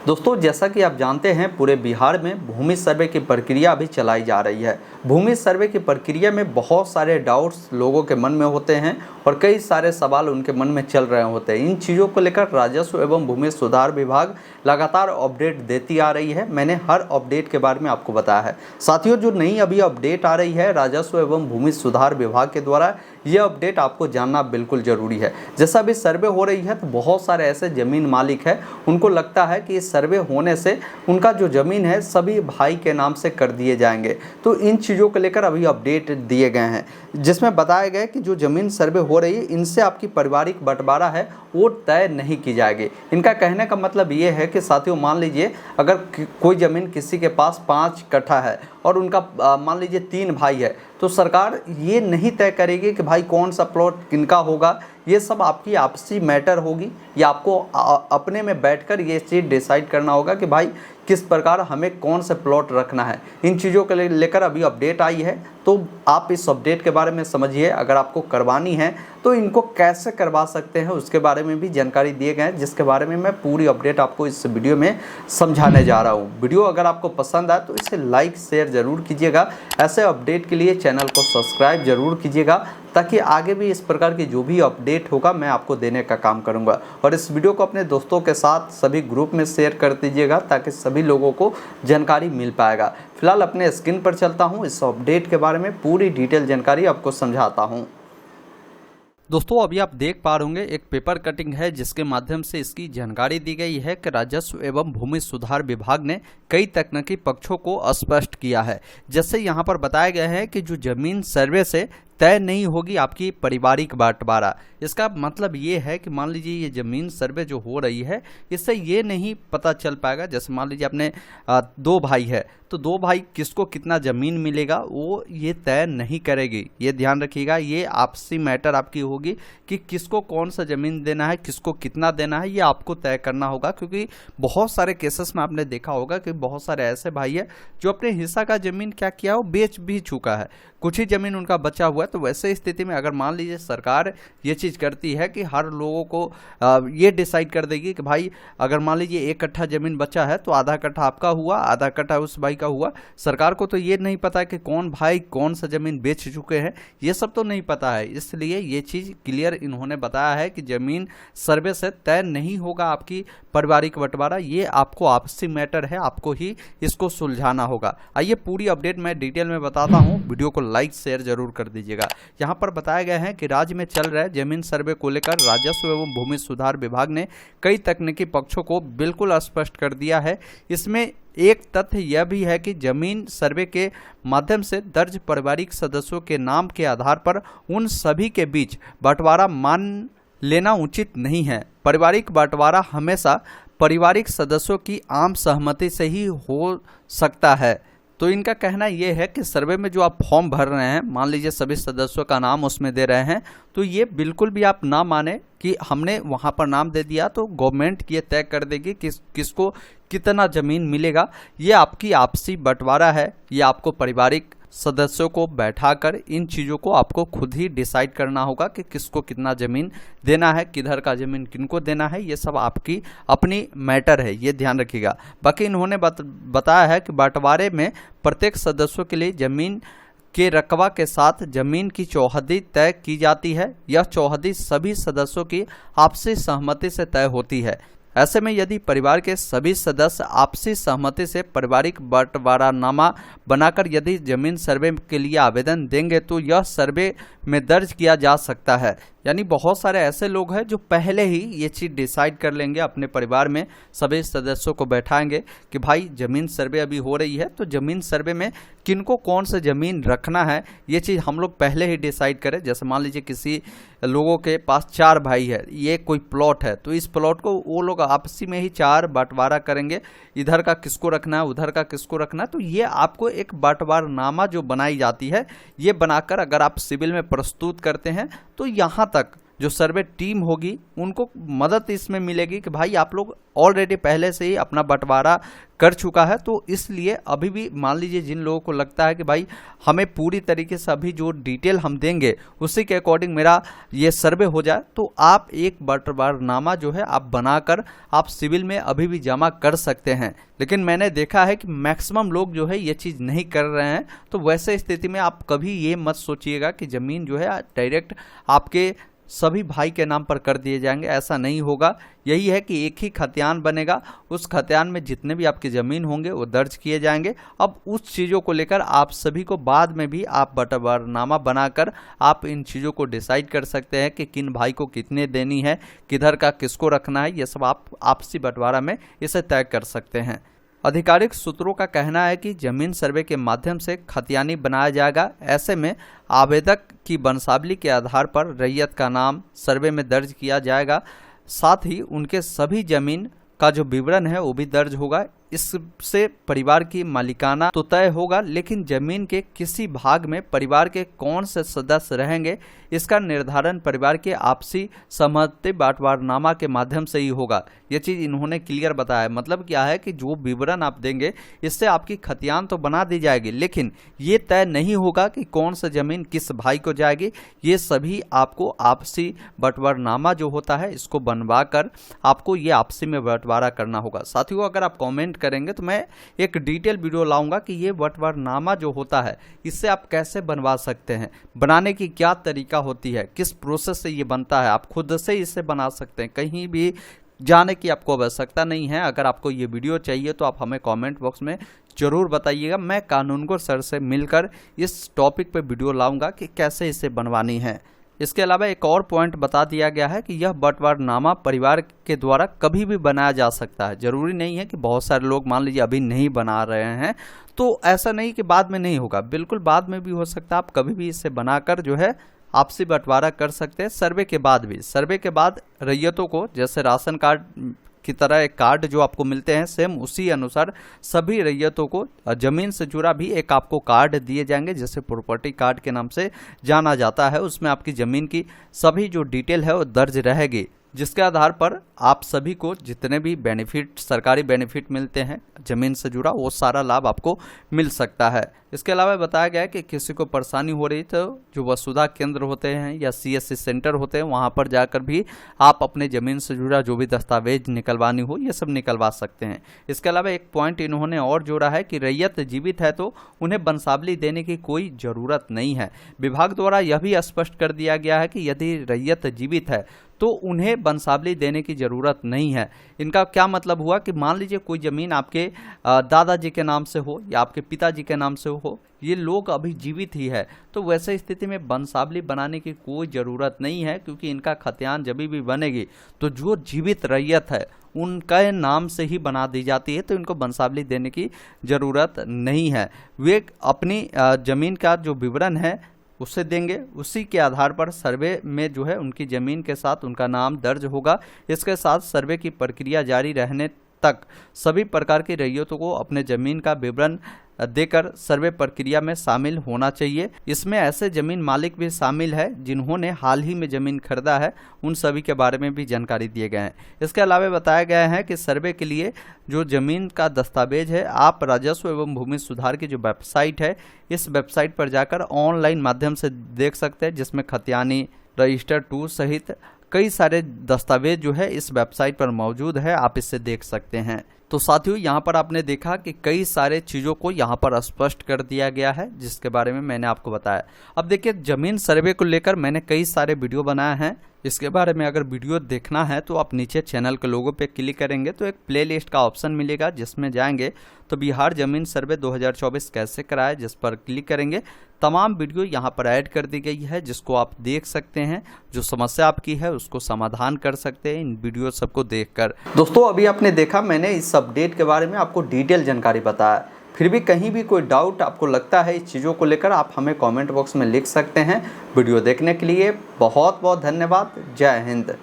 दोस्तों, जैसा कि आप जानते हैं पूरे बिहार में भूमि सर्वे की प्रक्रिया अभी चलाई जा रही है। भूमि सर्वे की प्रक्रिया में बहुत सारे डाउट्स लोगों के मन में होते हैं और कई सारे सवाल उनके मन में चल रहे होते हैं। इन चीज़ों को लेकर राजस्व एवं भूमि सुधार विभाग लगातार अपडेट देती आ रही है। मैंने हर अपडेट के बारे में आपको बताया है। साथियों, जो नई अभी अपडेट आ रही है राजस्व एवं भूमि सुधार विभाग के द्वारा, यह अपडेट आपको जानना बिल्कुल ज़रूरी है। जैसा अभी सर्वे हो रही है तो बहुत सारे ऐसे ज़मीन मालिक हैं, उनको लगता है कि इस सर्वे होने से उनका जो ज़मीन है सभी भाई के नाम से कर दिए जाएंगे। तो इन चीज़ों को लेकर अभी अपडेट दिए गए हैं, जिसमें बताया गया है कि जो ज़मीन सर्वे हो रही है इनसे आपकी पारिवारिक बंटवारा है वो तय नहीं की जाएगी। इनका कहने का मतलब ये है कि साथियों, मान लीजिए अगर कोई ज़मीन किसी के पास 5 कट्ठा है और उनका मान लीजिए 3 भाई है, तो सरकार ये नहीं तय करेगी कि भाई कौन सा प्लॉट किनका होगा। ये सब आपकी आपसी मैटर होगी, या आपको अपने में बैठकर ये चीज़ डिसाइड करना होगा कि भाई किस प्रकार हमें कौन से प्लॉट रखना है। इन चीज़ों को लेकर अभी अपडेट आई है, तो आप इस अपडेट के बारे में समझिए। अगर आपको करवानी है तो इनको कैसे करवा सकते हैं उसके बारे में भी जानकारी दिए गए हैं, जिसके बारे में मैं पूरी अपडेट आपको इस वीडियो में समझाने जा रहा हूँ। वीडियो अगर आपको पसंद आए तो इसे लाइक शेयर ज़रूर कीजिएगा। ऐसे अपडेट के लिए चैनल को सब्सक्राइब ज़रूर कीजिएगा, ताकि आगे भी इस प्रकार की जो भी अपडेट होगा मैं आपको देने का काम करूंगा। और इस वीडियो को अपने दोस्तों के साथ सभी ग्रुप में शेयर कर दीजिएगा, ताकि सभी लोगों को जानकारी मिल पाएगा। फिलहाल अपने स्क्रीन पर चलता हूं, इस अपडेट के बारे में पूरी डिटेल जानकारी आपको समझाता हूं। दोस्तों, अभी आप देख पा रहे होंगे एक पेपर कटिंग है, जिसके माध्यम से इसकी जानकारी दी गई है कि राजस्व एवं भूमि सुधार विभाग ने कई तकनीकी पक्षों को स्पष्ट किया है। जैसे यहाँ पर बताया गया है कि जो जमीन सर्वे से तय नहीं होगी आपकी पारिवारिक बंटवारा। इसका मतलब ये है कि मान लीजिए ये ज़मीन सर्वे जो हो रही है इससे ये नहीं पता चल पाएगा। जैसे मान लीजिए अपने 2 भाई है, तो 2 भाई किसको कितना ज़मीन मिलेगा वो ये तय नहीं करेगी। ये ध्यान रखिएगा, ये आपसी मैटर आपकी होगी कि किसको कौन सा ज़मीन देना है, किसको कितना देना है, ये आपको तय करना होगा। क्योंकि बहुत सारे केसेस में आपने देखा होगा कि बहुत सारे ऐसे भाई है जो अपने हिस्सा का ज़मीन क्या किया वो बेच भी चुका है, कुछ ही ज़मीन उनका बचा हुआ है। तो वैसे स्थिति में अगर मान लीजिए सरकार ये चीज़ करती है कि हर लोगों को ये डिसाइड कर देगी कि भाई अगर मान लीजिए 1 कट्ठा ज़मीन बचा है तो आधा कट्ठा आपका हुआ, आधा कट्ठा उस भाई का हुआ। सरकार को तो ये नहीं पता कि कौन भाई कौन सा ज़मीन बेच चुके हैं, ये सब तो नहीं पता है। इसलिए ये चीज़ क्लियर इन्होंने बताया है कि ज़मीन सर्वे से तय नहीं होगा आपकी पारिवारिक बंटवारा। ये आपको आपसी मैटर है, आपको ही इसको सुलझाना होगा। आइए पूरी अपडेट मैं डिटेल में बताता हूँ, वीडियो को लाइक शेयर जरूर कर दीजिएगा। यहाँ पर बताया गया है कि राज्य में चल रहे जमीन सर्वे को लेकर राजस्व एवं भूमि सुधार विभाग ने कई तकनीकी पक्षों को बिल्कुल स्पष्ट कर दिया है। इसमें एक तथ्य यह भी है कि जमीन सर्वे के माध्यम से दर्ज पारिवारिक सदस्यों के नाम के आधार पर उन सभी के बीच बंटवारा मान लेना उचित नहीं है। पारिवारिक बंटवारा हमेशा पारिवारिक सदस्यों की आम सहमति से ही हो सकता है। तो इनका कहना ये है कि सर्वे में जो आप फॉर्म भर रहे हैं, मान लीजिए सभी सदस्यों का नाम उसमें दे रहे हैं, तो ये बिल्कुल भी आप ना माने कि हमने वहाँ पर नाम दे दिया तो गवर्नमेंट ये तय कर देगी कि किसको कितना ज़मीन मिलेगा। ये आपकी आपसी बंटवारा है, ये आपको पारिवारिक सदस्यों को बैठाकर इन चीज़ों को आपको खुद ही डिसाइड करना होगा कि किसको कितना ज़मीन देना है, किधर का ज़मीन किनको देना है। ये सब आपकी अपनी मैटर है, ये ध्यान रखिएगा। बाकी इन्होंने बताया है कि बंटवारे में प्रत्येक सदस्यों के लिए ज़मीन के रकबा के साथ ज़मीन की चौहद्दी तय की जाती है। यह चौहद्दी सभी सदस्यों की आपसी सहमति से तय होती है। ऐसे में यदि परिवार के सभी सदस्य आपसी सहमति से पारिवारिक बंटवारानामा बनाकर यदि जमीन सर्वे के लिए आवेदन देंगे तो यह सर्वे में दर्ज किया जा सकता है। यानी बहुत सारे ऐसे लोग हैं जो पहले ही ये चीज़ डिसाइड कर लेंगे, अपने परिवार में सभी सदस्यों को बैठाएंगे कि भाई ज़मीन सर्वे अभी हो रही है तो ज़मीन सर्वे में किनको कौन सा ज़मीन रखना है, ये चीज़ हम लोग पहले ही डिसाइड करें। जैसे मान लीजिए किसी लोगों के पास 4 भाई है, ये कोई प्लॉट है, तो इस प्लॉट को वो लोग आपसी में ही 4 बंटवारा करेंगे, इधर का किसको रखना है, उधर का किसको रखना है। तो ये आपको एक बंटवारनामा जो बनाई जाती है, ये बनाकर अगर आप सिविल में प्रस्तुत करते हैं तो यहाँ तक जो सर्वे टीम होगी उनको मदद इसमें मिलेगी कि भाई आप लोग ऑलरेडी पहले से ही अपना बंटवारा कर चुका है, तो इसलिए अभी भी मान लीजिए जिन लोगों को लगता है कि भाई हमें पूरी तरीके से अभी जो डिटेल हम देंगे उसी के अकॉर्डिंग मेरा ये सर्वे हो जाए, तो आप एक बंटवारनामा जो है आप बनाकर आप सिविल में अभी भी जमा कर सकते हैं। लेकिन मैंने देखा है कि मैक्सिमम लोग जो है ये चीज़ नहीं कर रहे हैं, तो वैसे स्थिति में आप कभी ये मत सोचिएगा कि ज़मीन जो है डायरेक्ट आपके सभी भाई के नाम पर कर दिए जाएंगे, ऐसा नहीं होगा। यही है कि एक ही खतियान बनेगा, उस खतियान में जितने भी आपकी ज़मीन होंगे वो दर्ज किए जाएंगे। अब उस चीज़ों को लेकर आप सभी को बाद में भी आप बंटवारनामा बनाकर आप इन चीज़ों को डिसाइड कर सकते हैं कि किन भाई को कितने देनी है, किधर का किसको रखना है, ये सब आप आपसी बंटवारा में इसे तय कर सकते हैं। आधिकारिक सूत्रों का कहना है कि जमीन सर्वे के माध्यम से खतियानी बनाया जाएगा। ऐसे में आवेदक की वंशावली के आधार पर रैयत का नाम सर्वे में दर्ज किया जाएगा, साथ ही उनके सभी जमीन का जो विवरण है वो भी दर्ज होगा। इससे परिवार की मालिकाना तो तय होगा, लेकिन जमीन के किसी भाग में परिवार के कौन से सदस्य रहेंगे इसका निर्धारण परिवार के आपसी सहमति बंटवारनामा के माध्यम से ही होगा। ये चीज़ इन्होंने क्लियर बताया। मतलब क्या है कि जो विवरण आप देंगे इससे आपकी खतियान तो बना दी जाएगी, लेकिन ये तय नहीं होगा कि कौन सा जमीन किस भाई को जाएगी। ये सभी आपको आपसी बंटवारनामा जो होता है इसको बनवा कर आपको ये आपसी में बंटवारा करना होगा। साथियों, अगर आप कमेंट करेंगे तो मैं एक डिटेल वीडियो लाऊंगा कि ये बंटवारनामा जो होता है इससे आप कैसे बनवा सकते हैं, बनाने की क्या तरीका होती है, किस प्रोसेस से ये बनता है। आप खुद से इसे बना सकते हैं, कहीं भी जाने की आपको आवश्यकता नहीं है। अगर आपको ये वीडियो चाहिए तो आप हमें कमेंट बॉक्स में ज़रूर बताइएगा। मैं कानूनगो सर से मिलकर इस टॉपिक पे वीडियो लाऊंगा कि कैसे इसे बनवानी है। इसके अलावा एक और पॉइंट बता दिया गया है कि यह बंटवारनामा परिवार के द्वारा कभी भी बनाया जा सकता है। जरूरी नहीं है कि बहुत सारे लोग मान लीजिए अभी नहीं बना रहे हैं तो ऐसा नहीं कि बाद में नहीं होगा, बिल्कुल बाद में भी हो सकता है। आप कभी भी इसे बनाकर जो है आपसी बंटवारा कर सकते हैं। सर्वे के बाद भी, सर्वे के बाद रैयतों को जैसे राशन कार्ड की तरह एक कार्ड जो आपको मिलते हैं, सेम उसी अनुसार सभी रैयतों को जमीन से जुड़ा भी एक आपको कार्ड दिए जाएंगे, जैसे प्रॉपर्टी कार्ड के नाम से जाना जाता है। उसमें आपकी ज़मीन की सभी जो डिटेल है वो दर्ज रहेगी, जिसके आधार पर आप सभी को जितने भी बेनिफिट, सरकारी बेनिफिट मिलते हैं ज़मीन से जुड़ा, वो सारा लाभ आपको मिल सकता है। इसके अलावा बताया गया है कि किसी को परेशानी हो रही तो जो वसुधा केंद्र होते हैं या CSC सेंटर होते हैं वहाँ पर जाकर भी आप अपने ज़मीन से जुड़ा जो भी दस्तावेज निकलवानी हो ये सब निकलवा सकते हैं। इसके अलावा एक पॉइंट इन्होंने और जोड़ा है कि रैयत जीवित है तो उन्हें वंशावली देने की कोई ज़रूरत नहीं है। विभाग द्वारा यह भी स्पष्ट कर दिया गया है कि यदि रैयत जीवित है तो उन्हें वंशावली देने की ज़रूरत नहीं है। इनका क्या मतलब हुआ कि मान लीजिए कोई ज़मीन आपके दादाजी के नाम से हो या आपके पिताजी के नाम से हो, ये लोग अभी जीवित ही है, तो वैसे स्थिति में वंशावली बनाने की कोई ज़रूरत नहीं है, क्योंकि इनका खतियान जब भी बनेगी तो जो जीवित रैयत है उनके नाम से ही बना दी जाती है, तो इनको वंशावली देने की ज़रूरत नहीं है। वे अपनी ज़मीन का जो विवरण है उससे देंगे, उसी के आधार पर सर्वे में जो है उनकी ज़मीन के साथ उनका नाम दर्ज होगा। इसके साथ सर्वे की प्रक्रिया जारी रहने तक सभी प्रकार की रैयतों को अपने ज़मीन का विवरण देकर सर्वे प्रक्रिया में शामिल होना चाहिए। इसमें ऐसे ज़मीन मालिक भी शामिल है जिन्होंने हाल ही में ज़मीन खरीदा है, उन सभी के बारे में भी जानकारी दिए गए हैं। इसके अलावा बताया गया है कि सर्वे के लिए जो ज़मीन का दस्तावेज है आप राजस्व एवं भूमि सुधार की जो वेबसाइट है इस वेबसाइट पर जाकर ऑनलाइन माध्यम से देख सकते हैं, जिसमें खतियानी, रजिस्टर 2 सहित कई सारे दस्तावेज जो है इस वेबसाइट पर मौजूद है, आप इससे देख सकते हैं। तो साथियों, यहाँ पर आपने देखा कि कई सारे चीज़ों को यहाँ पर स्पष्ट कर दिया गया है जिसके बारे में मैंने आपको बताया। अब देखिए, ज़मीन सर्वे को लेकर मैंने कई सारे वीडियो बनाए हैं। इसके बारे में अगर वीडियो देखना है तो आप नीचे चैनल के लोगो पे क्लिक करेंगे तो एक प्लेलिस्ट का ऑप्शन मिलेगा, जिसमें जाएंगे तो बिहार ज़मीन सर्वे 2024 कैसे कराए जिस पर क्लिक करेंगे। तमाम वीडियो यहाँ पर ऐड कर दी गई है जिसको आप देख सकते हैं, जो समस्या आपकी है उसको समाधान कर सकते हैं इन वीडियो सबको देखकर। दोस्तों, अभी आपने देखा मैंने इस अपडेट के बारे में आपको डिटेल जानकारी बताया। फिर भी कहीं भी कोई डाउट आपको लगता है इस चीज़ों को लेकर आप हमें कमेंट बॉक्स में लिख सकते हैं। वीडियो देखने के लिए बहुत बहुत धन्यवाद। जय हिंद।